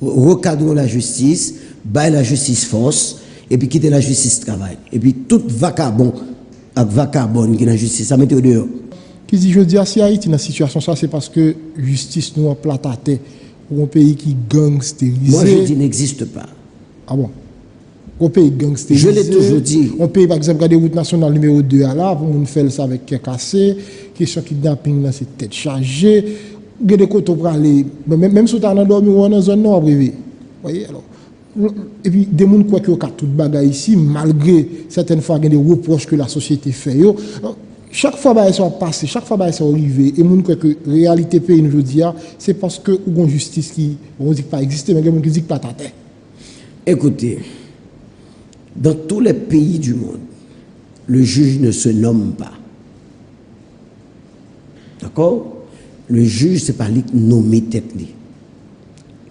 recadrer la justice, bailler la justice force, et puis quitter la justice travail. Et puis tout vacabon, avec vacabonne qui est la justice, ça met au dehors. Qui dit, je dis, si Haïti dans cette situation, ça, c'est parce que justice nous a plataté pour un pays qui gangstérisé. Moi, je dis n'existe pas. Ah bon? Un pays gangstérisé. Je l'ai toujours dit. Un pays, par exemple, des routes nationales numéro 2 à là, pour nous faire ça avec cœur cassé, question kidnapping, là, c'est tête chargée. Il y a des côtés pour aller, même si on a dormi ou dans une zone nord, vous voyez, alors. Et puis, des gens qui ont tout bagage ici, malgré certaines fois, il y a des reproches que la société fait. Chaque fois que ça passe, chaque fois que ça arrive, et les gens qui ont la réalité pays nous dit, c'est parce que ou une justice qui, on dit pas exister, mais il y a des gens qui disent pas ta tête. Écoutez, dans tous les pays du monde, le juge ne se nomme pas. D'accord? Le juge, ce n'est pas lui qui nomme tête. Il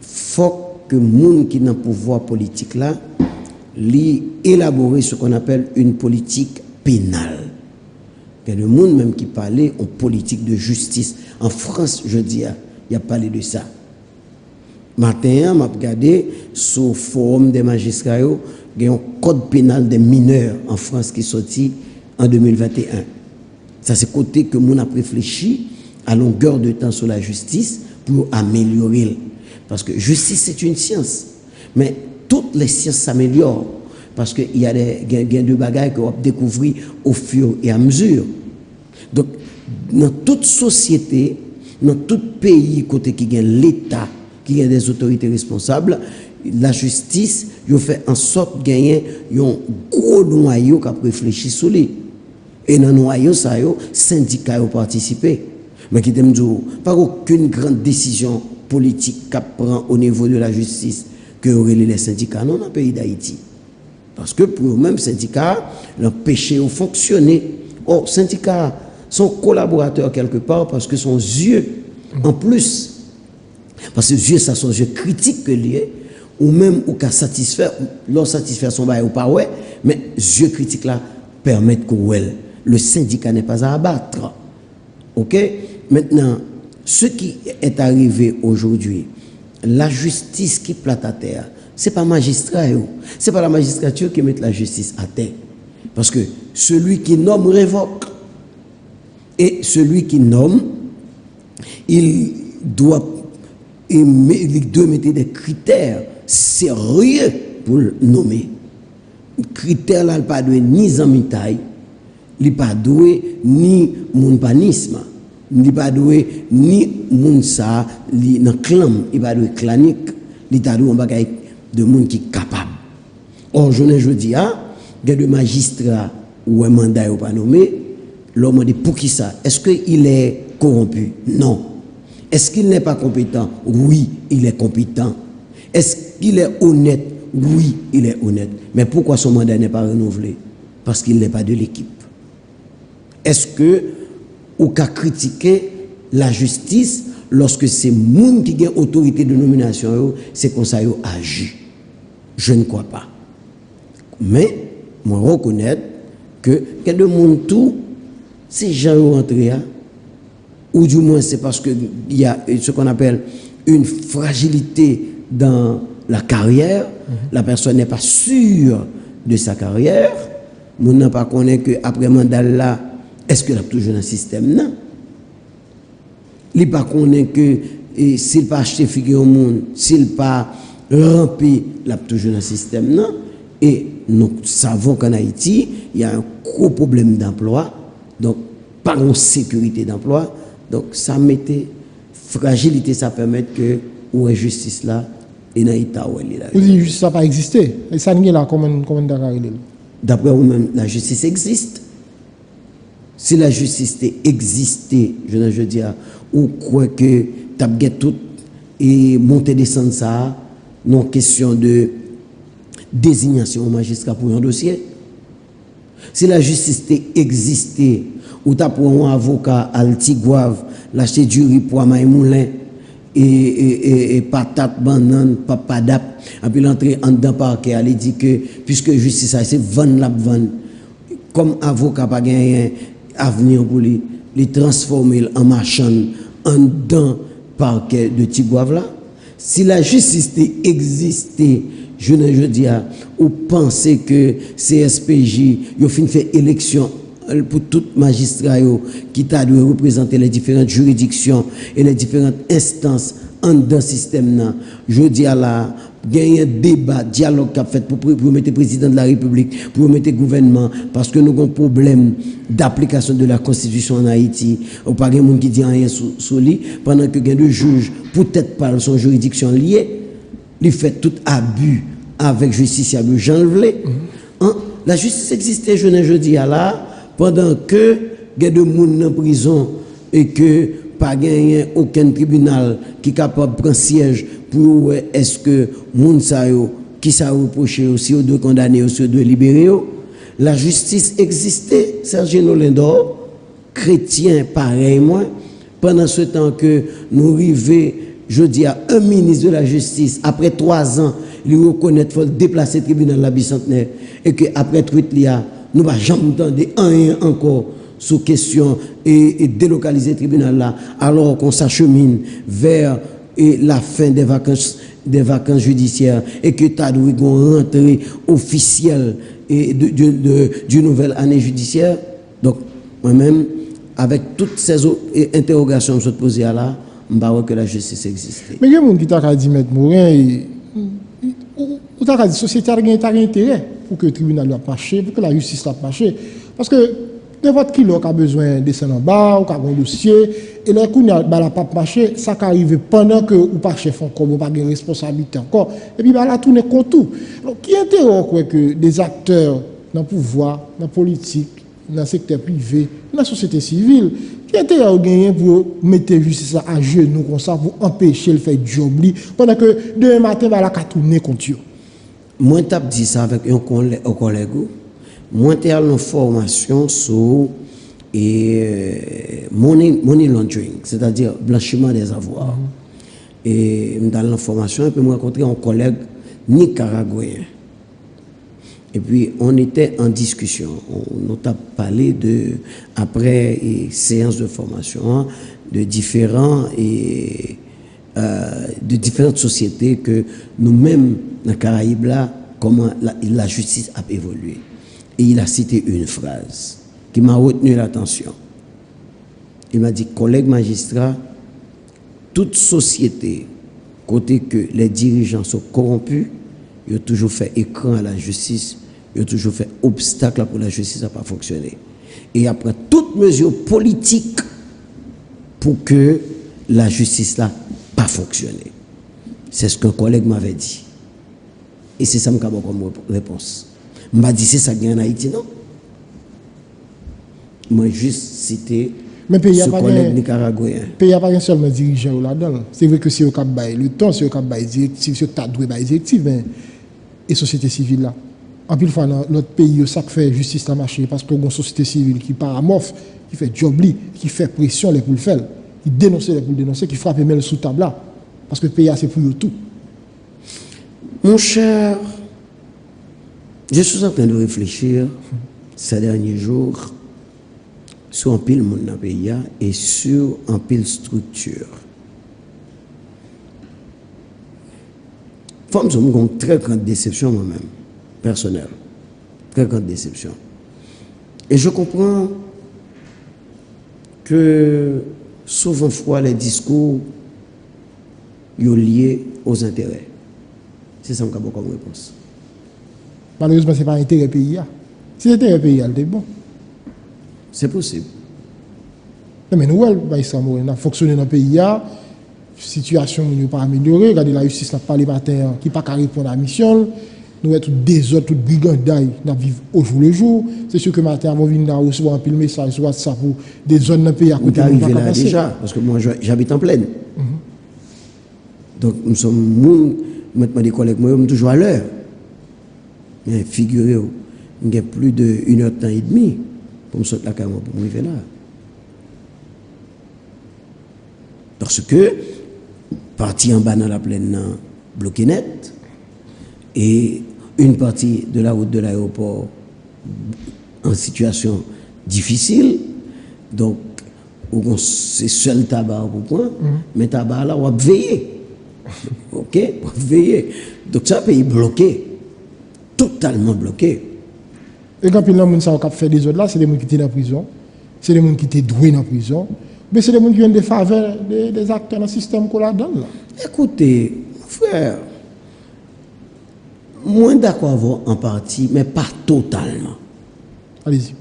faut que les gens qui ont le pouvoir politique là, élaborer ce qu'on appelle une politique pénale. Il y a le monde même qui parlait en politique de justice. En France, je dis, il y a parlé de ça. Matin, je regardé sur le forum des magistrats, il y a un code pénal des mineurs en France qui est sorti en 2021. Ça, c'est côté que nous avons réfléchi à longueur de temps sur la justice pour améliorer. Parce que justice, c'est une science. Mais toutes les sciences s'améliorent. Parce qu'il y a des bagages qu'on va découvrir au fur et à mesure. Donc, dans toute société, dans tout pays côté qui a l'État, qui a des autorités responsables, la justice, il fait en sorte de gagner un gros noyau qui a réfléchi sur lui. Et dans le noyau, ça, les syndicats ont participé. Mais qui t'aime dire, pas aucune grande décision politique qui prend au niveau de la justice que auraient les syndicats non dans le pays d'Haïti. Parce que pour eux-mêmes, syndicats, l'empêcher de fonctionner. Oh, syndicats sont collaborateurs quelque part parce que son yeux, en plus, parce que yeux, ça sont yeux critiques que liés, ou même ou qu'à satisfaire, leur satisfaire son bail ou pas, ouais, mais yeux critiques là permettent que le syndicat n'est pas à abattre. Ok? Maintenant, ce qui est arrivé aujourd'hui, la justice qui plate à terre, ce n'est pas magistrat, ce n'est pas la magistrature qui met la justice à terre. Parce que celui qui nomme révoque. Et celui qui nomme, il doit mettre des critères sérieux pour le nommer. Critères là, il ne pas doué ni zamitaille, il ne pas doué ni mounpanisme, il ne pas doué ni mounsa, il ne clam, il ne pas doué clanique, il pas doué un bagage de monde qui est capable. Or, je dis, il y a des magistrats ou un mandat ou pas nommé, l'homme dit pour qui ça? Est-ce qu'il est corrompu? Non. Est-ce qu'il n'est pas compétent? Oui, il est compétent. Est-ce qu'il est honnête? Oui, il est honnête. Mais pourquoi son mandat n'est pas renouvelé? Parce qu'il n'est pas de l'équipe. Est-ce que ou qu'a critiqué la justice lorsque c'est moun qui a autorité de nomination, c'est comme ça yo agit? Je ne crois pas. Mais moi reconnaître que quelques monde tout ces gens rentrés ou du moins c'est parce que il y a ce qu'on appelle une fragilité dans la carrière, la personne n'est pas sûre de sa carrière, on n'a pas connaît que après mandat là, est-ce que là toujours dans le système? Non. Il pas connaît que s'il pas acheté figure au monde, s'il pas rempli là toujours dans le système. Non. Et nous savons qu'en Haïti, il y a un gros problème d'emploi, donc pas une sécurité d'emploi, donc ça mettait fragilité, ça permet que ou injustice là et dans l'état où elle est là. Vous dites que ça n'a pas existé. Et ça n'est là comment d'accord. D'après vous-même, la justice existe. Si la justice existait, je dis, ou quoi que tu as tout et monter descendre ça, non question de désignation au magistrat pour un dossier. Si la justice existait, ou tu as pour un avocat à Altigouave, l'acheter du riz pour Maïmoulin, et patate, banane, papadap, et puis l'entrée en dedans parquet, elle dit que, puisque justice, c'est vendre la vendre, comme avocat pas gagné avenir pour les transformer en marchand en dedans parquet de Tigouave là, si la justice existait, je ne dis pas, ou pensez que CSPJ, il fin fait élection pour tout magistrat qui t'a dû représenter les différentes juridictions et les différentes instances en dans système. Je dis à la gagner un débat, dialogue qu'a fait pour mettre le président de la République, pour mettre le gouvernement, parce que nous avons un problème d'application de la Constitution en Haïti. Ou pas de monde qui dit rien sur lui, pendant que le juge, peut-être par son juridiction liée, il fait tout abus avec justiciable Jean Levelé. La justice existait, je dis à là, pendant que il y a des gens en prison et que pas gagné aucun tribunal qui est capable de prendre siège pour est-ce que moun sa yo qui sa reproché aussi ou doit condamner ou doit libérer. La justice existait, Serge Nolendor, chrétien pareillement, pendant ce temps que nous arrivons, je dis à un ministre de la justice, après 3 ans, il reconnaît qu'il faut déplacer le tribunal la bicentenaire et qu'après tout, nous n'avons jamais entendu rien encore sous question et délocaliser le tribunal là, alors qu'on s'achemine vers la fin des vacances judiciaires et que tu as dû rentrer officielle du nouvelle année judiciaire. Donc, moi-même, avec toutes ces interrogations que je me suis posées là, je vois que la justice existe. Mais il y a des gens qui t'ont dit, M. Morin, ou t'as dit, la société a intérêt pour que le tribunal soit marché, pour que la justice soit marché. Parce que n'importe qui a besoin de descendre en bas, ou a un dossier, et là, quand il n'a pas marché, ça arrive pendant que ou pas chef encore, ou pas de responsabilité encore, et puis là, tout est contre tout. Donc, qui intérêt que des acteurs dans le pouvoir, dans la politique, dans le secteur privé, dans la société civile, qui intérêt à gagner pour mettre la justice à genoux comme ça, pour empêcher le fait de job, pendant que demain matin, la carte tourne contre eux. Moi, je dit ça avec un collègue. Moi, j'ai une formation sur money laundering, c'est-à-dire blanchiment des avoirs. Et dans la formation, je me rencontré un collègue nicaraguayen. Et puis, on était en discussion. On a parlé après séance de formation, de différentes sociétés que nous-mêmes, dans les Caraïbes, là, comment la justice a évolué. Et il a cité une phrase qui m'a retenu l'attention. Il m'a dit, collègue magistrat, toute société, côté que les dirigeants sont corrompus, ils ont toujours fait écran à la justice, ils ont toujours fait obstacle pour la justice à pas fonctionner. Et après toute mesure politique pour que la justice là pas fonctionner. C'est ce qu'un collègue m'avait dit. Et c'est ça que j'ai comme réponse. Je m'a dit c'est ça qu'il y a en Haïti, non? Moi juste cité ce collègue nicaraguayen. Le pays n'a pas seulement dirigeant là-dedans. C'est vrai que c'est au Cap Baye, le temps c'est au Cap Baye directive, c'est au tas de directive, mais et société civile là. En plus, dans notre pays, ça fait justice la marché parce qu'on a une société civile qui paramorphe, qui fait job, qui fait pression pour le faire, qui dénonce pour le dénoncer, qui frappe même sous table là. Parce que le pays, c'est pour tout. Mon cher, je suis en train de réfléchir ces derniers jours sur un pile monde dans le pays et sur un pile structure. Forme j'ai une très grande déception moi-même, personnelle. Très grande déception. Et je comprends que souvent fois les discours sont liés aux intérêts. C'est ça que j'ai comme réponse. Malheureusement, ce n'est pas l'intérêt du pays. Si c'était un pays, c'est bon. C'est possible. Mais nous, on a fonctionné dans le pays, la situation n'est pas améliorée. Regardez la justice n'a pas les matins qui n'a pas qu'à répondre à la mission. Nous avons tout désordre, tout brigandaille, nous vivons au jour le jour. C'est sûr que matin, on vient recevoir un pile message sur WhatsApp pour des zones dans le pays à côté. Vous arrivez là déjà, parce que moi j'habite en plaine. Donc nous sommes, maintenant des collègues, moi, je suis toujours à l'heure. Mais figurez-vous, il y a plus de 1h30 pour me sortir la caméra pour m'arriver là. Parce que, partie en bas dans la plaine, bloqué net, et une partie de la route de l'aéroport en situation difficile, donc c'est seul tabac au point, mais tabac là, on va veiller. OK, pour veiller. Donc c'est un pays bloqué, totalement bloqué. Et quand les gens qui fait des autres là, c'est des gens qui étaient dans la prison, c'est des gens qui étaient doués dans la prison, mais c'est des gens qui viennent de faveur des acteurs dans le système qu'on la donne là. Écoutez, frère, moi d'accord en partie, mais pas totalement. Allez-y.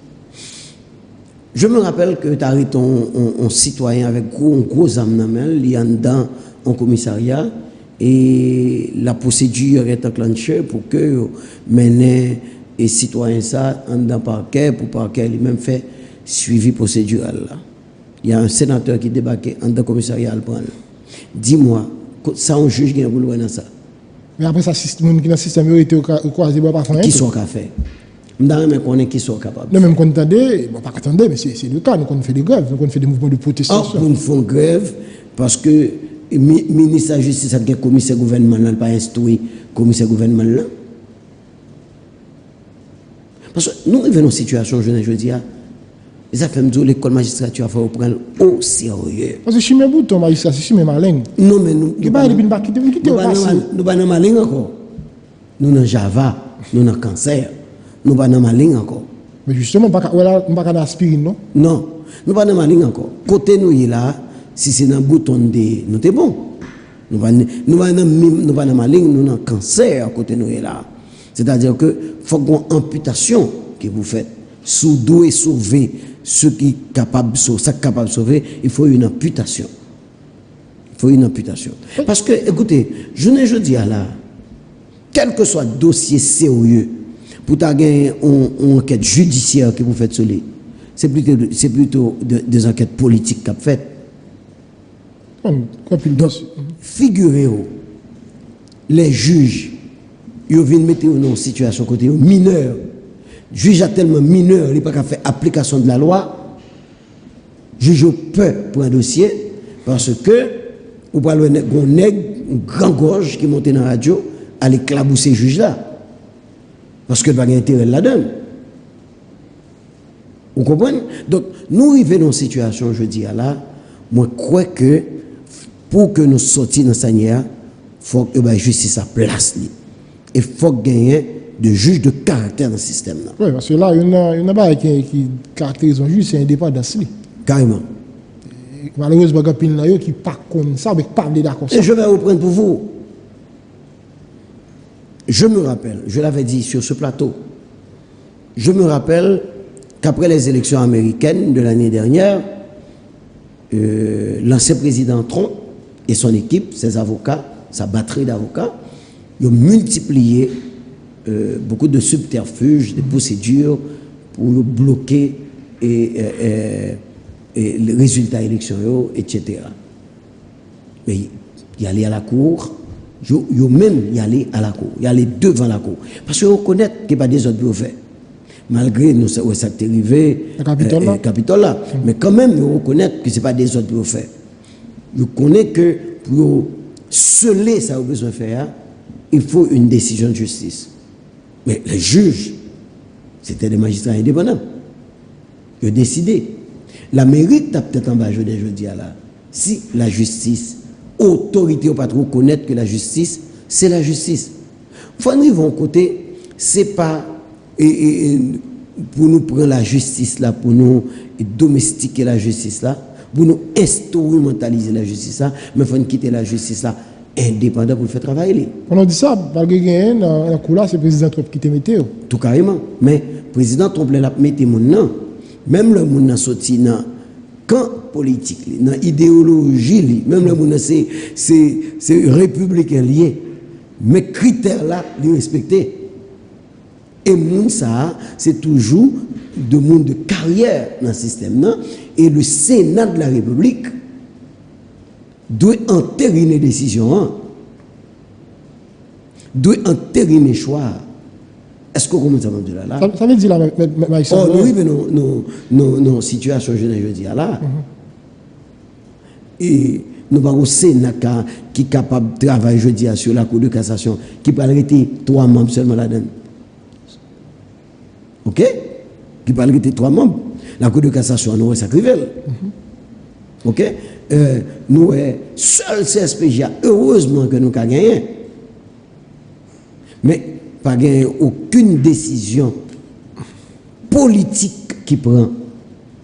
Je me rappelle que tu as arrêté un citoyen avec gros âme, il y a dans un commissariat et la procédure est enclenchée pour que mener les citoyens ça dans le parquet pour parquet lui-même fait suivi procédural là. Il y a un sénateur qui débarquait dans le commissariat à le prendre. Dis-moi, ça un juge qui a voulu dans ça. Mais après ça, qui dans le système a été au croisé, pas faire. Qui sont fait? Je connais qui sont capables. Non, même quand on attendait, bon, pas attendez, mais c'est le cas, nous on fait des grèves, nous on fait des mouvements de protestation. Nous faisons grève parce que le ministre de la Justice a le commissaire gouvernement n'a pas instruit le commissaire gouvernement là. Parce que nous vivons une situation, je dis, les affaires de l'école magistrature il faut prendre au sérieux. Parce que si mes boutons, magistrat, c'est si mes malins. Non, mais nous. Nous ne pas quitter au passé. Nous pas dans malin encore. Nous dans Java, nous dans cancer. Nous pas dans malin encore. Mais justement, nous pas dans aspirine, non? Non, nous pas dans malin encore. Côté nous là, si c'est dans bouton de nous c'est bon. Nous pas dans malin, nous dans cancer côté nous là. C'est-à-dire que faut qu'on amputation que vous faites. Sous doit sauver ceux qui capable de sauver, il faut une amputation. Il faut une amputation. Parce que écoutez, je ne dis à là, quel que soit le dossier sérieux pour gagner une enquête judiciaire que vous faites sur lui, c'est plutôt des enquêtes politiques qu'a fait. Figurez-vous, les juges, ils viennent mettre dans une situation côté mineur. Le juge a tellement mineur, il n'a pas qu'à faire application de la loi. Le juge peut pour un dossier parce que vous parlez d'un grand gorge qui monte dans la radio à l'éclabousser le juge là. Parce que il n'y a pas d'intérêt là-dedans. Vous comprenez? Donc, nous arrivons dans une situation, je dis là, moi, je crois que pour que nous sortions dans cette manière, il faut que la justice a place. Il faut gagner de juges de caractère dans le système. Là. Oui, parce que là, il y en a qui caractérise un juge, c'est indépendance. Carrément. Malheureusement, il y a des qui ne sont pas comme ça, mais qui parlent d'accord. Et je vais reprendre pour vous. Je me rappelle, je l'avais dit sur ce plateau, je me rappelle qu'après les élections américaines de l'année dernière, l'ancien président Trump et son équipe, ses avocats, sa batterie d'avocats, ils ont multiplié beaucoup de subterfuges, de procédures pour bloquer les résultats électoraux, etc. Mais il y allait à la cour, il même y aller à la cour, il y aller devant la cour. Parce qu'on reconnaît qu'il n'y a pas des autres faire. Malgré nous, ça est arrivé au Capitole là. Mais quand même, on reconnaît que ce n'est pas des autres pour faire. On connaît que pour sceller ça, on a besoin de faire, il faut une décision de justice. Mais les juges, c'était des magistrats indépendants. Ils ont décidé. L'Amérique a peut-être en bas, je dis là, si la justice, autorité, ou pas trop reconnaître que la justice, c'est la justice. Il faut arriver à côté, c'est pas pour nous prendre la justice là, pour nous domestiquer la justice là, pour nous instrumentaliser la justice là, mais il faut quitter la justice là indépendant pour faire travailler. On a dit ça, malgré que dans la cour là, c'est le président Trump qui te mettait. Tout carrément. Mais le président Trump l'a mis mon nom. Même le monde a sorti dans camp politique, dans l'idéologie, même le monde c'est républicain lié. Mais critères là, les respecter. Et monde ça, c'est toujours de monde de carrière dans le système. Non? Et le Sénat de la République doit entériner les décisions, doit entériner les choix. Est-ce que vous comprenez ça? Ça veut dire là, nous vivons nos situations, je dis là. Et nous avons un Sénat qui est capable de travailler, je dis, sur la Cour de cassation, qui peut arrêter 3 membres seulement là-dedans. OK? Qui peut arrêter 3 membres. La Cour de cassation, nous, ça crivel. OK? nous, seul CSPJ, heureusement que nous avons gagné. Mais pas gagné aucune décision politique qui prend,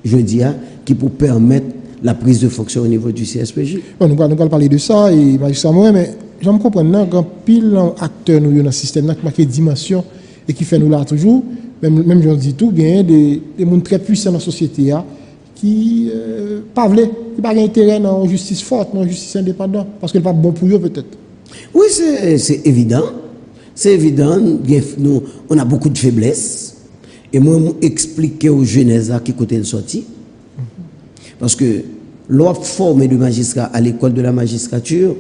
je dis, qui pour permettre la prise de fonction au niveau du CSPJ. Bon, nous allons parler de ça, et magistrat Morin, mais j'aime comprendre quand pile acteur nous dans le système qui marque dimension et qui fait nous là toujours, même je dis tout, il y a des gens très puissants dans la société qui pas intérêt dans une justice forte, dans une justice indépendante, parce qu'elle n'est pas bon pour eux peut-être. Oui, c'est évident. C'est évident, nous, on a beaucoup de faiblesses. Et moi, je expliquer aux jeunes qui côté de sortie. Parce que l'offre formée de magistrat à l'école de la magistrature,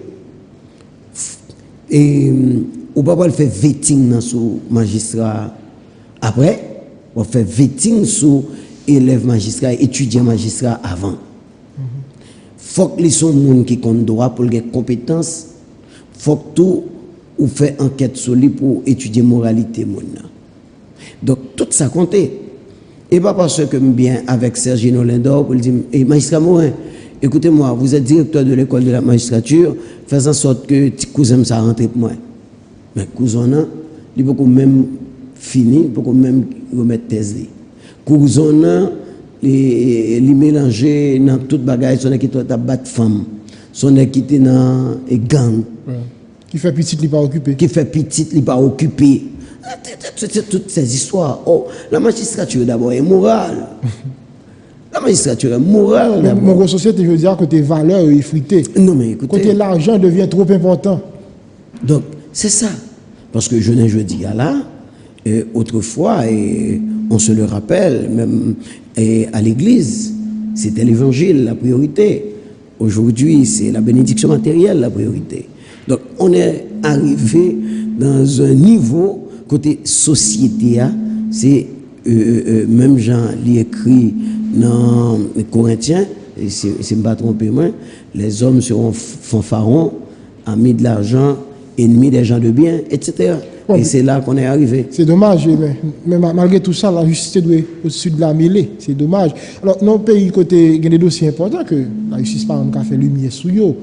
et on ne peut pas faire vetting sur magistrat après, on fait vetting sur élève magistrat, étudiant magistrat avant. Faut que les gens qui ont droit pour les compétences, faut que tout ou fait enquête sur lui pour étudier moralité monna. Donc tout ça comptait. Et pas parce que bien avec Sergino Lindor pour dire magistrat Morin, écoutez-moi, vous êtes directeur de l'école de la magistrature, faites en sorte que petit cousin ça rentre pour moi. Mais cousin il peut même finir, il peut même remettre thèse. Cousin il mélanger dans toute bagaille, son qui t'a battre femme, son qui était dans gang. Qui fait petit, il pas occupé. Qui fait petit, il pas occupé. Toutes ces histoires. Oh, la magistrature d'abord est morale. La magistrature est morale d'abord. Mon société, je veux dire, côté valeur effritée. Non, mais écoutez. Côté l'argent devient trop important. Donc, c'est ça. Parce que je dis là, autrefois, et on se le rappelle, même à l'église, c'était l'évangile la priorité. Aujourd'hui, c'est la bénédiction matérielle la priorité. Donc, on est arrivé dans un niveau, côté société, c'est même Jean l'écrit dans les Corinthiens, et c'est me pas tromper moi, les hommes seront fanfarons, amis de l'argent, ennemis des gens de bien, etc. Bon, et c'est là qu'on est arrivé. C'est dommage, mais malgré tout ça, la justice doit être au-dessus de la mêlée. C'est dommage. Alors, dans le pays, côté, il y a des dossiers importants que la justice, par exemple, a fait lumière sur eux.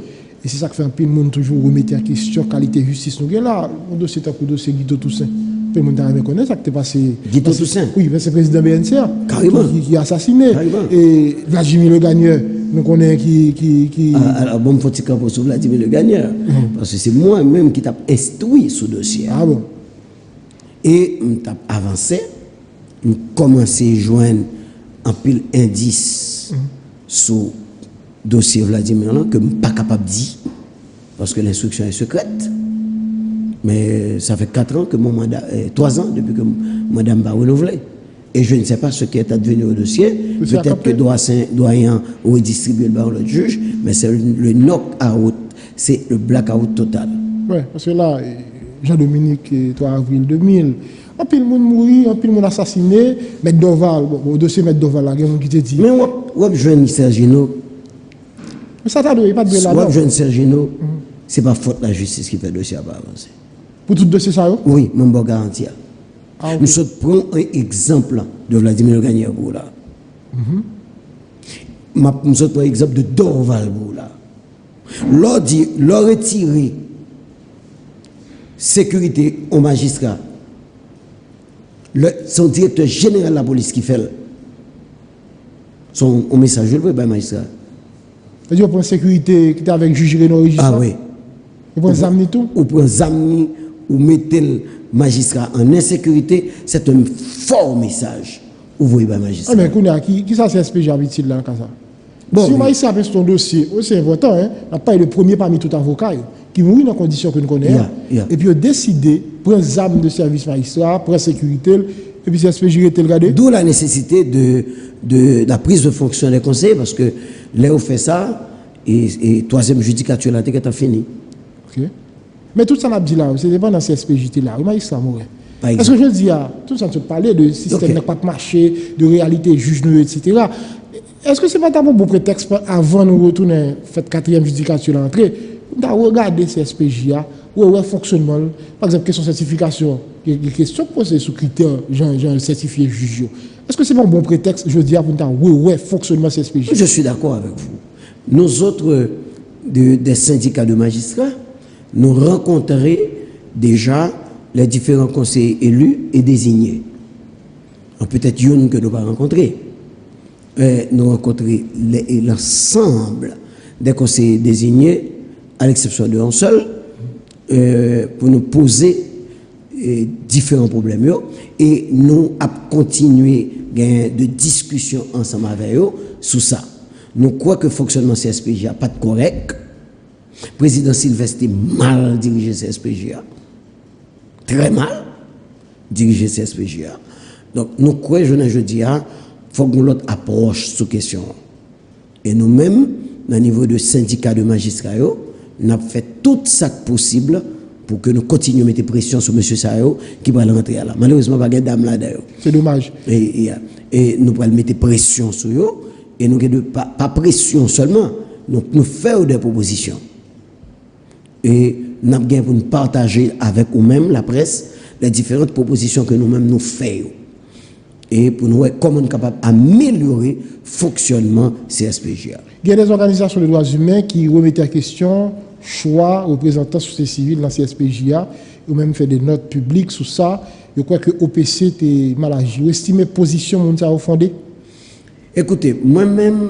Et c'est ça qui fait un peu le monde toujours remettre en question la qualité de justice. Nous là, mon dossier est un dossier Guido Toussaint. Tout le monde a reconnu ça qui est passé. Guido Toussaint? Oui, c'est le président BNCA. Carrément. Qui a assassiné. Carrément. Et Vladimir Le Gagneur, nous connaissons qui... Alors, bon, il faut que tu sur Vladimir Le Gagneur. Parce que c'est moi-même qui t'ai instruit ce dossier. Ah bon? Et on t'a avancé, on commencé à joindre un pile indice sur dossier Vladimir que je ne suis pas capable de dire, parce que l'instruction est secrète. Mais ça fait 4 ans que mon mandat, 3 ans depuis que mon mandat m'a renouvelé. Et je ne sais pas ce qui est advenu au dossier. Peut-être que doyen aurait distribué le baron le juge, mais c'est le knock-out, c'est le blackout total. Oui, parce que là, Jean-Dominique, 3 avril 2000, un peu de monde mourit, un peu de monde assassiné, M. Doval, au dossier M. Doval, là, il y a un qui te dit. Mais je jeune Sergino. Mais ça t'a donné pas de là. Moi, jeune Sergino, c'est pas faute de la justice qui fait le dossier à pas avancer. Pour tout dossier ça? Oui, je peux garantir. Ah, okay. Nous prenons un exemple de Vladimir Le Gagneur là. Nous prenons un exemple de Dorval là. Leur retirer sécurité au magistrat. Son directeur général de la police qui fait son message, je le veux, magistrat. C'est-à-dire, on prend sécurité qui est avec juge Renaud Régis. Ah oui. On prend Zamni tout? On prend Zamni, ou mettez le magistrat en insécurité, c'est un fort message. Vous voyez, magistrat. Ah, mais qui ça c'est SPJ habitude là, comme ça? Bon, si le magistrat a son dossier, c'est important, hein, n'a pas le premier parmi tout avocat qui mourit dans les conditions que nous connaissons. Et puis, il a décidé de prendre les armes de service magistrat, prendre sécurité, et puis c'est SPJ qui était regardé. D'où la nécessité de la prise de fonction des conseils, parce que là, on fait ça, et troisième judicature, là, c'est fini. Ok. Mais tout ça, on a dit là, c'est pas dans ces SPJ là, le magistrat mourait. Parce que je dis, tout ça, tu parlais de système qui n'a pas marché, de réalité, juge, etc. Est-ce que ce n'est pas d'abord un bon prétexte avant de nous retourner, faire 4e judicature à l'entrée, de regarder ces SPJ, où est le fonctionnement, par exemple, question certification, il y a des questions posées sous critères, genre certifié juge. Est-ce que ce n'est pas un bon prétexte, je dis, pour nous dire, où est le fonctionnement ces SPJ? Je suis d'accord avec vous. Nous autres, des syndicats de magistrats, nous rencontrons déjà les différents conseillers élus et désignés. Peut-être une que nous pas rencontré. Nous rencontrons l'ensemble des conseillers désignés, à l'exception de un seul, pour nous poser différents problèmes. Et nous avons continué de discussion ensemble avec eux sur ça. Nous croyons que le fonctionnement CSPJ n'a pas de correct. Le président Sylvestre mal dirigé CSPJ. Très mal dirigé CSPJ. Donc nous croyons, je dis, il faut que nous l'autre approche sur la question. Et nous-mêmes, au niveau de syndicat de magistrats, nous avons fait tout ça possible pour que nous continuions à mettre pression sur M. Sayo qui va rentrer là. Malheureusement, pas de dame là d'ailleurs. C'est dommage. Et nous allons mettre pression sur eux. Et nous n'avons pas pression seulement, nous faisons des propositions. Et nous avons pour nous partager avec nous-mêmes, la presse, les différentes propositions que nous-mêmes nous faisons. Et pour nous voir comment nous sommes capables d'améliorer le fonctionnement CSPJ. Il y a des organisations de droits humains qui remettent en question choix représentants de la société civile dans la CSPJ, ou même fait des notes publiques sur ça. Je crois que l'OPC est mal agi. Vous estimez position que vous fondée? Écoutez, moi-même,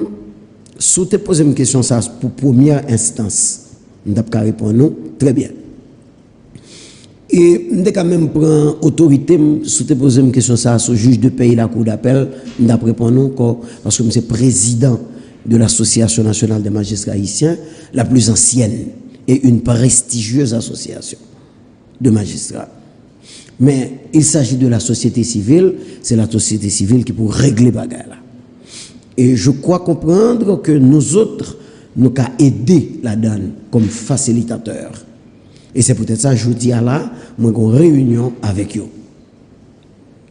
si vous posez une question ça pour première instance, je vais répondre non, très bien. Et je vais quand même prendre autorité, si vous posez une question ça au juge de paix, la cour d'appel, je vais répondre non, parce que je suis président de l'Association nationale des magistrats haïtiens, la plus ancienne et une prestigieuse association de magistrats. Mais il s'agit de la société civile, c'est la société civile qui peut régler les bagages là. Et je crois comprendre que nous autres, nous avons aidé la donne comme facilitateur. Et c'est peut-être ça, je vous dis à là, moi, une réunion avec eux.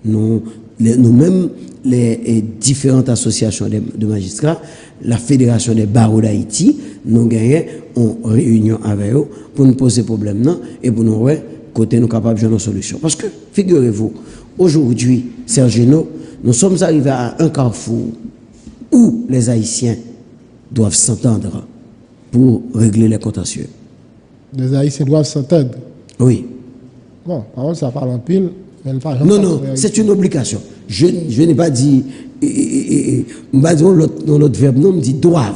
Nous-mêmes, les différentes associations de magistrats, la Fédération des barreaux d'Haïti, nous gagnons une réunion avec eux pour nous poser problème là et pour nous voir côté nous capables de jouer une solution. Parce que, figurez-vous, aujourd'hui, Sergino, nous sommes arrivés à un carrefour où les Haïtiens doivent s'entendre pour régler les contentieux. Les Haïtiens doivent s'entendre? Oui. Bon, par contre, ça parle en pile, mais non, c'est une obligation. Je n'ai pas dit, dans l'autre verbe, non, on dit doivent.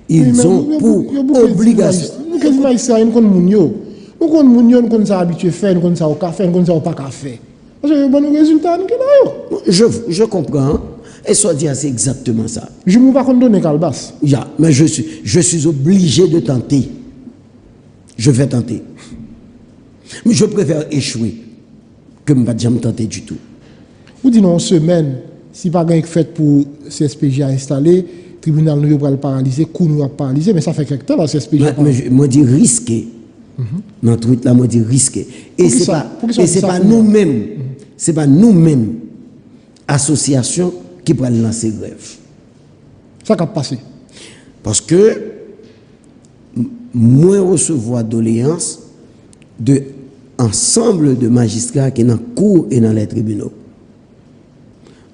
Ils ont pour obligation. Nous, quasiment Haïtiens, nous connaissons nous sommes habitués à faire, nous connaissons au café, nous connaissons pas café. Parce que bon résultat, nous avons. Je comprends. Et soit dit, c'est exactement ça. Je ne vais pas condamner Calbas. Mais je suis obligé de tenter. Je vais tenter. Mais je préfère échouer que ne pas jamais tenter du tout. Vous dites en semaine, si pas rien fait pour CSPJ à installer, le tribunal nous va le paralyser, coup nous va paralyser, mais ça fait quelque temps la CSPJ. Moi, je dis risqué. Dans le truc là, moi, je dis risqué. Et c'est pas nous-mêmes, c'est pas nous-mêmes, association, qui pourraient lancer grève. Ça va passer. Parce que moi recevoir doléances de ensemble de magistrats qui sont dans la cour et dans les tribunaux.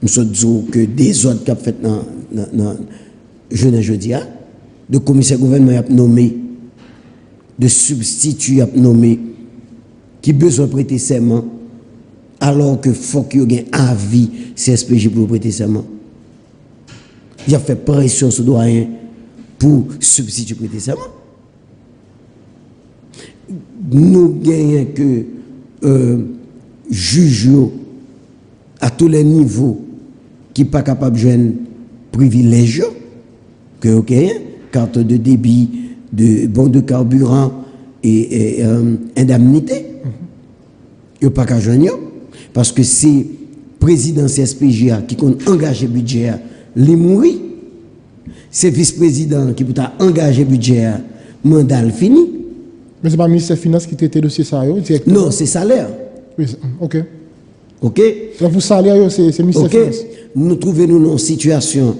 Nous sommes dit que des ordres qui ont fait dans jeudi, de commissaire gouvernement a nommé, de substitut a nommé, qui besoin de prêter serment, alors que faut qu'il y ait un avis CSPJ pour prêter serment. Il a fait pression sur le doyen pour substituer prêter serment. Nous gagnons que juges à tous les niveaux qui ne sont pas capables de jouer privilège, que ok, carte de débit, de bon de carburant et indemnité. Ils ne sont pas qu'à jouer. Parce que c'est le président CSPJ qui a engagé le budget, les mourir. C'est le vice-président qui a engagé le budget, mandat fini. Mais ce n'est pas le ministère des Finances qui traite le dossier salaire directement? Non, c'est salaire. Oui, ok. Ok? Donc pour salaire, c'est le ministère des Finances. Nous trouvons dans une situation,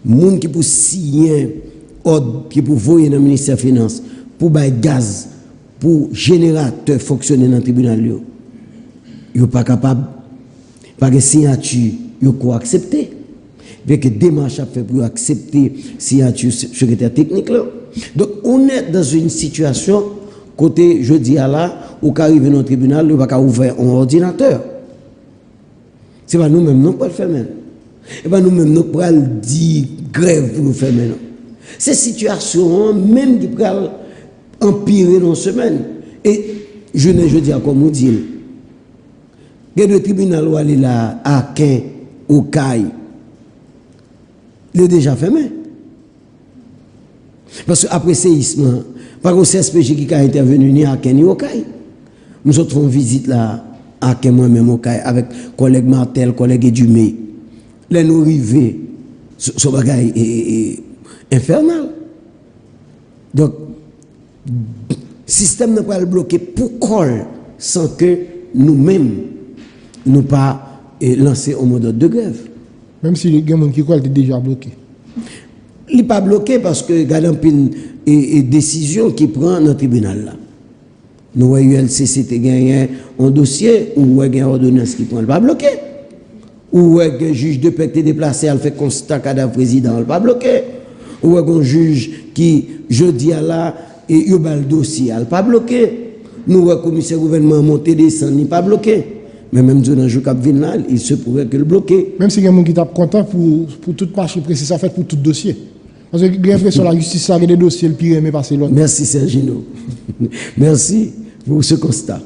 les gens qui peuvent signer ordre, qui peuvent voyer dans le ministère des Finances, pour bailler gaz, pour générateur fonctionner dans le tribunal, ils ne sont pas capables, par signature, ils ne peuvent accepter. avec que démarche a fait pour accepter signature secrétaire technique là. Donc on est dans une situation côté jeudi à là où arrive dans le tribunal, il va pas ouvrir un ordinateur. C'est pas nous-mêmes nous pas le faire même. Et pas nous-mêmes nous pas le dire grève pour nous faire maintenant. Ces situations même qui peuvent empirer dans une semaine. Et je dis à comme on dit, il y a le tribunal où aller là à Quin au CAI. Il est déjà fermé. Parce qu'après séisme, par contre, CSPJ qui a intervenu ni à Quin ni au CAI. Nous autres faisons visite là à Quin moi-même au CAI avec collègue Martel, collègue Dumé. Là nous arrivons, ce bagage est infernal. Donc, le système n'est pas bloqué pour col sans que nous-mêmes nous pas lancer au mode de grève. Même si les gens qui croient déjà bloqué. Il n'est pas bloqué parce que il y a une décision qui prend dans le tribunal là. Nous avons ULCC gagné un dossier où il y a une ordonnance qui prend, il pas bloqué. Ou un juge de paix qui est déplacé, elle fait constat cadavre président, elle pas bloqué. Ou un juge qui jeudi à là et il a le dossier, elle pas bloqué. Nous un commissaire gouvernement monté descend, il pas bloqué. Mais même dans le jour cap là, il se pourrait que le bloqué. Même si il y a des gens qui sont contents pour tout marché précis, ça fait pour tout dossier. Parce que j'ai l'impression que la justice a des dossiers le pire mais passer l'autre. Merci Sergino. Merci pour ce constat.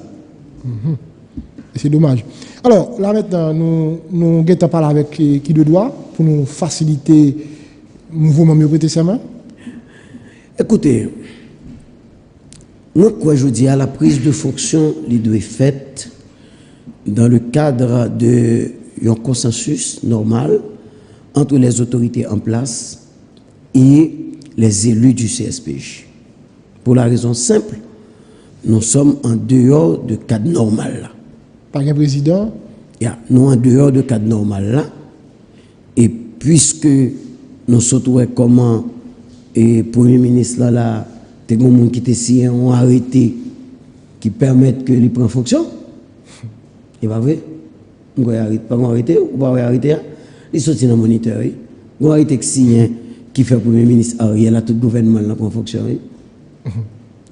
C'est dommage. Alors, là maintenant, nous allons parler avec qui de droit pour nous faciliter le mouvement mieux prêter sa main. Écoutez, moi, quoi je dis à la prise de fonction, il doit être faite dans le cadre d'un consensus normal entre les autorités en place et les élus du CSPJ. Pour la raison simple, nous sommes en dehors de cadre normal là. Par un président. Nous en dehors de cadre normal là. Et puisque nous sommes comment le Premier ministre là, des gens qui étaient signé ont arrêté qui permettent que il prenne fonction. C'est pas vrai? On va arrêter ou pas arrêter? Il sortit dans le moniteur. On va arrêter qui fait le Premier ministre Ariel à tout le gouvernement là prend fonction.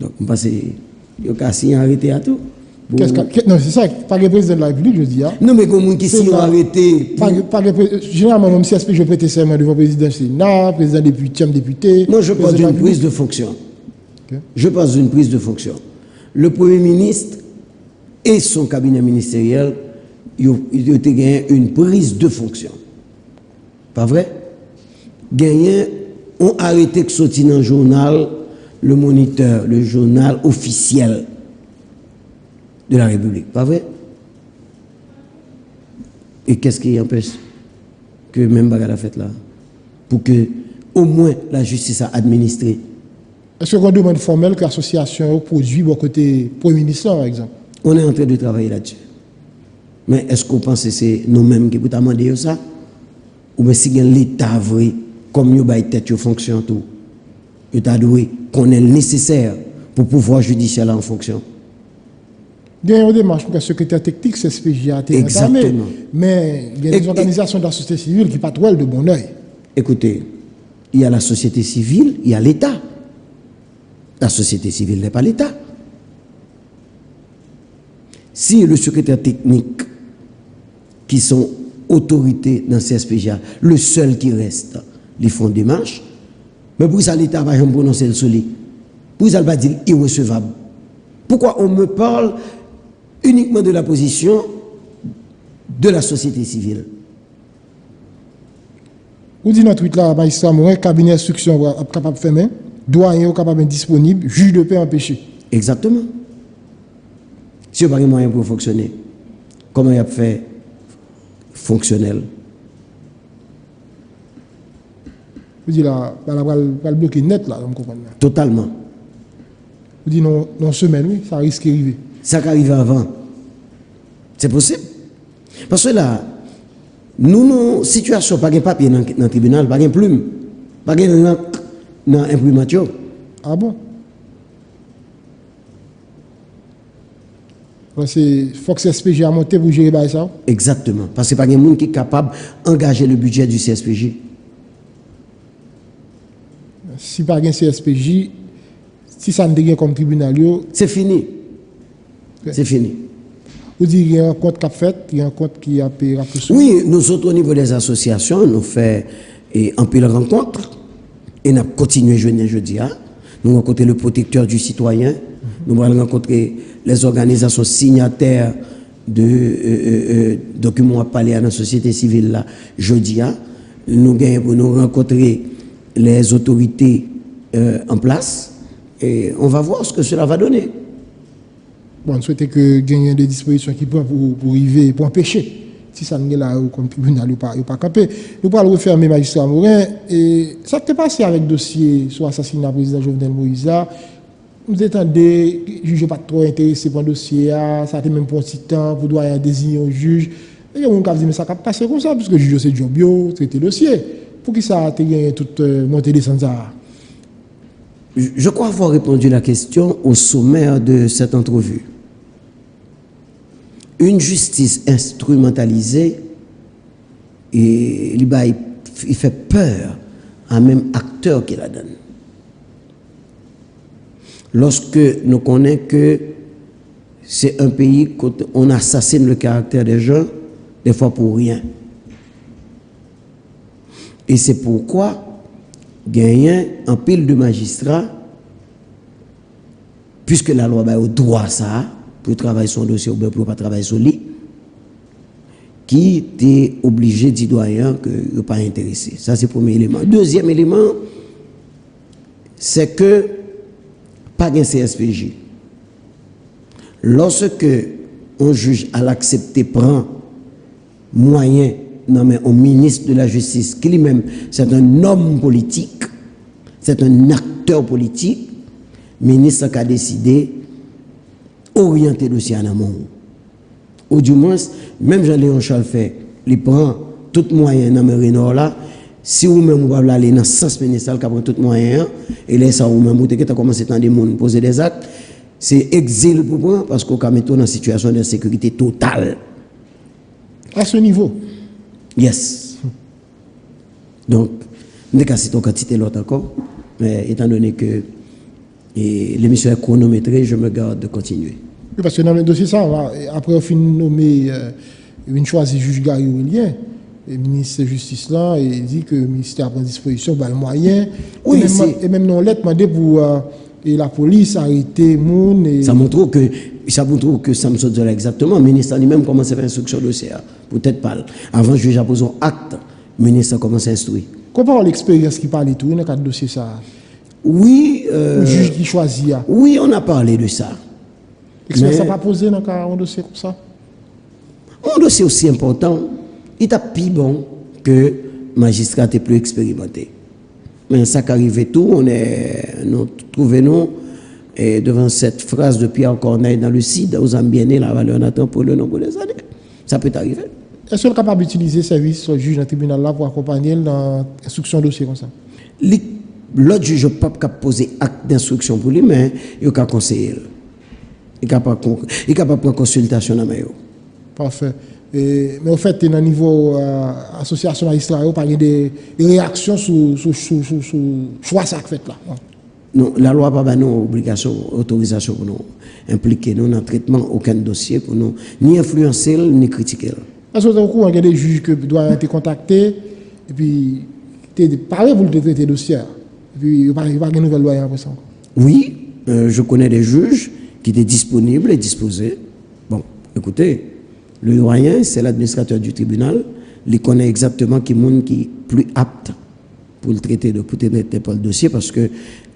Donc on passe il y a signé arrêté à tout. Non, c'est ça, pas le président de la République, je dis. Non, mais comme qui s'y ont arrêté. Généralement, même si je prête serment devant le président du Sénat, président député. Non, je parle d'une prise de fonction. Okay. Je parle d'une prise de fonction. Le Premier ministre et son cabinet ministériel, ils ont gagné une prise de fonction. Pas vrai? Gagné, ont arrêté que sorti dans le journal, le Moniteur, le journal officiel de la République, pas vrai? Et qu'est-ce qui empêche que même bagarre la fête là? Pour que au moins la justice a administré. Est-ce qu'on demande formel que l'association produit au côté Premier ministre, par exemple? On est en train de travailler là-dessus. Mais est-ce qu'on pense que c'est nous-mêmes qui pouvons demander ça? Ou bien si l'État vrai, comme nous avons tête fonction tout, l'État doit connaître le nécessaire pour pouvoir judiciaire en fonction. Il y a une démarche pour que le secrétaire technique, c'est CSPJ a été entamé. Mais il y a des organisations de la société civile qui patrouillent de bon oeil. Écoutez, il y a la société civile, il y a l'État. La société civile n'est pas l'État. Si le secrétaire technique, qui sont autorités dans CSPJ, le seul qui reste, ils font des démarches, mais pour ça l'État va jamais prononcer le solide. Pour ça, il va dire irrecevable. Pourquoi on me parle uniquement de la position de la société civile? Vous dites dans le tweet là, magistrat Morin, cabinet d'instruction capable de faire main, doyen capable d'être disponible, juge de paix empêché. Exactement. Si vous n'avez pas de moyen pour fonctionner, comment il a fait fonctionnel? Vous dites là, le bloquer net là, vous comprenez? Totalement. Vous dites non semaine, oui, ça risque d'arriver. Ça arrive avant. C'est possible. Parce que là, nous, situation, pas de papier dans le tribunal, pas de plume, pas de dans l'imprimature. Ah bon? Il faut que CSPJ a monté pour gérer ça. Exactement. Parce que pas de monde qui est capable d'engager le budget du CSPJ. Si pas de CSPJ, si ça ne devient comme tribunal, c'est fini. Okay. C'est fini. Vous dites qu'il y a un compte qui a fait, il y a un compte qui a payé. Oui, nous autres, au niveau des associations, nous faisons un peu de rencontres et nous continuons jeudi. Nous rencontrons le protecteur du citoyen, nous allons rencontrer les organisations signataires de documents à parler à la société civile là, jeudi. Nous nous rencontrer les autorités en place et on va voir ce que cela va donner. Bon, on souhaite que gagne des dispositions qui peuvent pour arriver, pour empêcher. Si ça n'est là comme tribunal, il pas camper. Nous allons refermer magistrat Morin. Et ça s'est passé avec le dossier sur l'assassinat du président Jovenel Moïse. Nous attendez, le juge n'est pas trop intéressé par le dossier. Ça a été même pour un petit temps, pour doyen désigner un juge. Et on a dit, mais ça va passer comme ça, puisque le juge c'est job bio, traiter le dossier. Pour qui ça a été toute montée descendre ça? Je crois avoir répondu à la question au sommaire de cette entrevue. Une justice instrumentalisée, et il fait peur à même acteur qui la donne. Lorsque nous connaissons que c'est un pays où on assassine le caractère des gens, des fois pour rien. Et c'est pourquoi, gagner un pile de magistrats, puisque la loi a au droit ça, pour travailler son dossier ou bien pour ne pas travailler sur lui, qui était obligé de doyen que ne pas intéressé. Ça, c'est le premier élément. Deuxième élément, c'est que pas de CSPJ. Lorsque un juge à l'accepter prend moyen nommer un ministre de la justice, qui lui-même, c'est un homme politique, c'est un acteur politique, ministre qui a décidé orienter le dossier en amont. Ou du moins, même Jean-Léon Charles fait, il prend tout moyen dans le Nord là, si vous-même vous allez aller dans le sens ministériel qui prend tout moyen, et là, ça vous-même, vous avez commencé à poser des actes, c'est exil pour moi, parce qu'on est dans une situation de sécurité totale. À ce niveau? Yes. Donc, je ne sais pas si ton quantité l'autre encore, mais étant donné que l'émission est chronométrée, je me garde de continuer. Oui, parce que dans le dossier, ça, après on finit nommer une choisi juge Gary William, le ministre de la Justice là, et il dit que le ministère prend disposition le moyen. Oui, et même non lettre demandé pour la police arrêter moun. Ça montre que ça me saute exactement. Le ministre lui-même commence à faire instruction de dossier. Peut-être pas. Avant le juge a posé un acte, le ministre commence à instruire. Comment l'expérience qui parle tout dans le cadre de dossier ça? Oui. Le juge qui choisit. Oui, on a parlé de ça. L'expérience n'a pas posé dans un dossier comme ça? Un dossier aussi important, il est plus bon que le magistrat est plus expérimenté. Mais ça qui arrive tout, nous trouvons devant cette phrase de Pierre Corneille dans le CID, aux ambiennés, la valeur n'attend pour le nombre des années. Ça peut arriver. Est-ce qu'on est capable d'utiliser le service sur le juge dans le tribunal là pour accompagner dans l'instruction de dossier comme ça? L'autre juge n'a pas poser acte d'instruction pour lui, mais il a conseiller. Il est capable de prendre consultation dans le Parfait. Mais au fait, dans le niveau association magistrale, il y a des réactions sur le choix ça fait là. Non, la loi n'a pas d'obligation, autorisation pour nous impliquer nous dans le traitement aucun dossier pour nous ni influencer ni critiquer. Est-ce que vous avez courant, il y a des juges qui doivent être contactés et puis parler pour le traiter le dossier. Et puis il n'y a pas de nouvelle loi après ça. Oui, je connais des juges qui étaient disponibles et disposés. Bon, écoutez, le doyen, c'est l'administrateur du tribunal. Il connaît exactement qui est plus apte pour le traiter pour le dossier parce que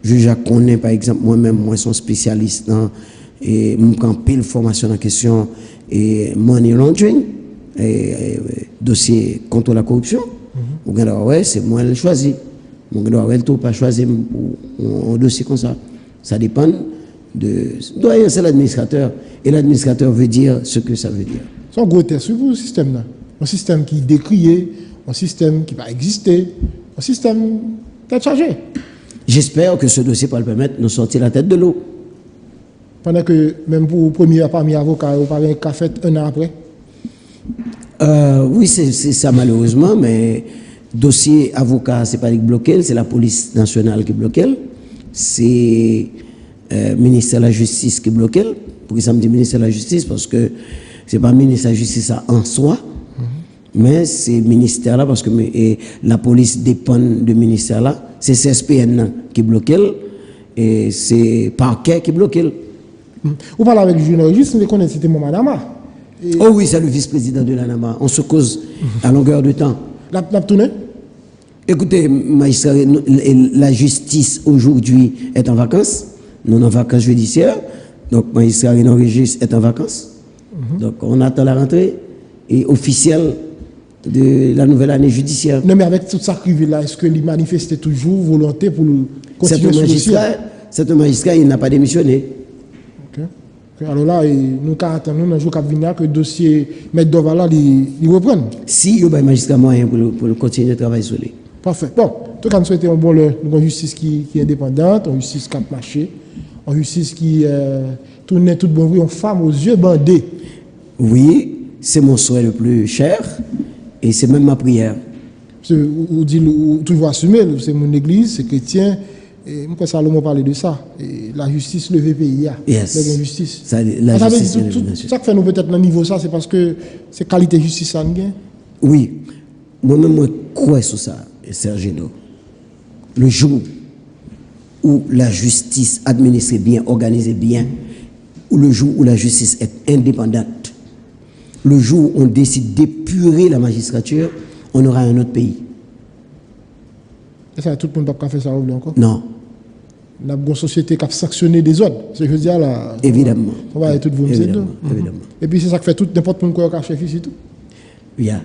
je connais, par exemple, moi-même, moi, je suis spécialiste dans et je pile formation en question et money laundering, et dossier contre la corruption. Ouais, c'est moi qui choisi. Mon doyen ne pas choisir un dossier comme ça. Ça dépend de. Doyen, c'est l'administrateur. Et l'administrateur veut dire ce que ça veut dire. C'est un gros test sur le système là. Un système qui est décrié, un système qui va exister, un système qui est chargé. J'espère que ce dossier va permettre de nous sortir la tête de l'eau. Pendant que même pour le premier parmi avocats, vous parlez qu'à fait un an après. Oui, c'est ça malheureusement, mais dossier avocat, c'est pas lui qui bloque, c'est la police nationale qui bloque, c'est ministère de la Justice qui bloque. Pourquoi ça me dit ministère de la Justice? Parce que c'est pas ministère de la Justice en soi, mais c'est ministère là, parce que la police dépend du ministère là, c'est CSPN qui bloque, et c'est parquet qui bloque. Vous parlez avec Junior, juste nous connaissons c'était mon madame. Oh oui, c'est le vice-président de l'ANAMA. On se cause à longueur de temps. La tournée? Écoutez, magistrat, la justice aujourd'hui est en vacances. Nous sommes en vacances judiciaires. Donc, magistrat Renan Régis est en vacances. Donc, on attend la rentrée et officielle de la nouvelle année judiciaire. Non, mais avec tout ça qui vit là, est-ce que il manifestait toujours volonté pour continuer ce dossier? C'est un magistrat, il n'a pas démissionné. Okay. Alors là, nous attendons dans le jour qui vient que le dossier M. Dovala il reprenne. Si il y a un magistrat moyen pour continuer de travailler sur lui. Parfait. Bon, tout cas, nous souhaitons une justice qui est indépendante, une justice qui a marché, une justice qui tourne tout bon bruit, une femme aux yeux bandés. Oui, c'est mon souhait le plus cher et c'est même ma prière. Vous dites toujours assumé, c'est mon église, c'est chrétien. Et moi, Salomon parlait de ça. Et la justice, le VPI, yes. La justice. La justice, tout ça que fait nous peut-être dans le niveau ça, c'est parce que c'est qualité de justice ça nous gagne. Oui, moi-même, je crois sur ça, Sergino. Le jour où la justice administrée bien, organisée bien, ou le jour où la justice est indépendante, le jour où on décide d'épurer la magistrature, on aura un autre pays. Et ça, tout le monde n'a pas fait ça encore? Non. On a une société qui a sanctionné des autres. C'est ce que je veux dire là. Évidemment. On va tout vous évidemment. Et puis c'est ça qui fait tout, n'importe qui qui a chef ici tout. Yeah.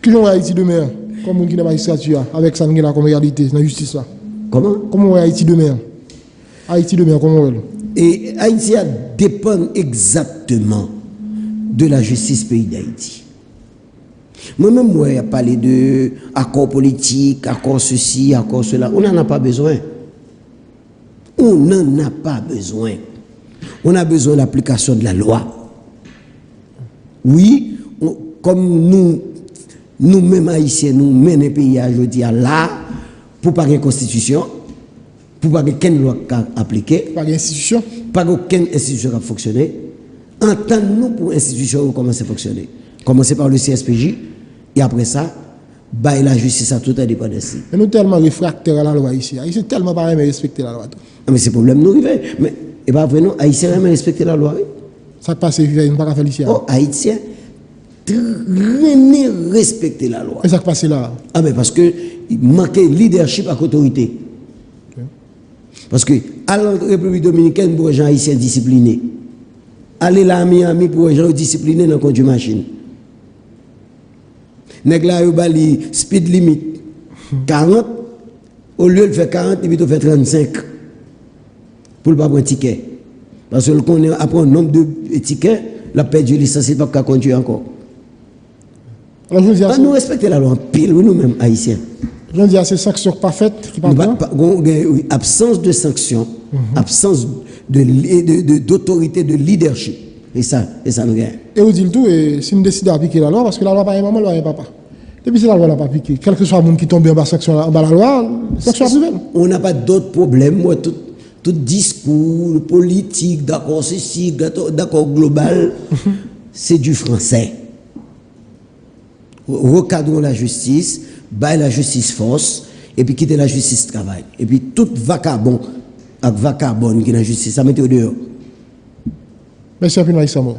Qui on va Haïti demain, comme on qui est dans la magistrature, avec ça comme réalité, dans la justice là? Comment? Comment on va Haïti demain? Haïti demain, comment on va? Et Haïti dépend exactement de la justice pays d'Haïti. Moi-même, moi, il a parlé de accord politique, accord ceci, accord cela. On n'en a pas besoin. On n'en a pas besoin. On a besoin de l'application de la loi. Oui, comme nous-mêmes haïtiens, nous menons le pays à aujourd'hui là, pour pas une constitution, pour pas aucune loi appliquée, pas d'institution, pas aucune institution qui a fonctionné. Entendons-nous pour institution commencer à fonctionner. Commencer par le CSPJ, et après ça, bah, la justice a tout indépendance. Mais nous sommes tellement réfractaires à la loi ici. Haïtiens tellement pas aimé respecter la loi. Mais c'est le problème nous arrive. Mais et pas vrai, non, Haïtiens aiment respecter la loi. Oui. Ça passe, il ne pas faire ici. Oh, Haïtiens respecter la loi. Et ça passe là. Ah, mais parce que il manquait leadership avec autorité. Okay. Parce que à la République dominicaine, pour les gens haïtiens disciplinés, aller là à Miami pour les gens disciplinés dans le conduit machine. Nèg la yo bali speed limit 40 au lieu de faire 40 il faut faire 35 pour ne pas prendre ticket parce que qu'on après un nombre de tickets la perdu licence il pas conduire encore. Alors je dis nous respecter la loi en pile nous-mêmes haïtiens. Je dis à ces sanctions pas faites qui absence de sanctions, absence d'autorité de leadership. Et ça nous gagne. Et vous dites tout, et si nous décidons d'appliquer la loi, parce que la loi pas maman, la loi papa. Depuis si la loi n'a pas appliqué, quel que soit le monde qui tombe en bas en bas la loi, sanction arrive. On n'a pas d'autres problèmes. Moi, tout discours politique, d'accord ceci, d'accord global, c'est du français. Recadrons la justice, baille la justice force, et puis quitter la justice travail. Et puis tout vacabon, avec vacabonne qui est la justice, ça met au dehors. Merci à vous, Maïsamo.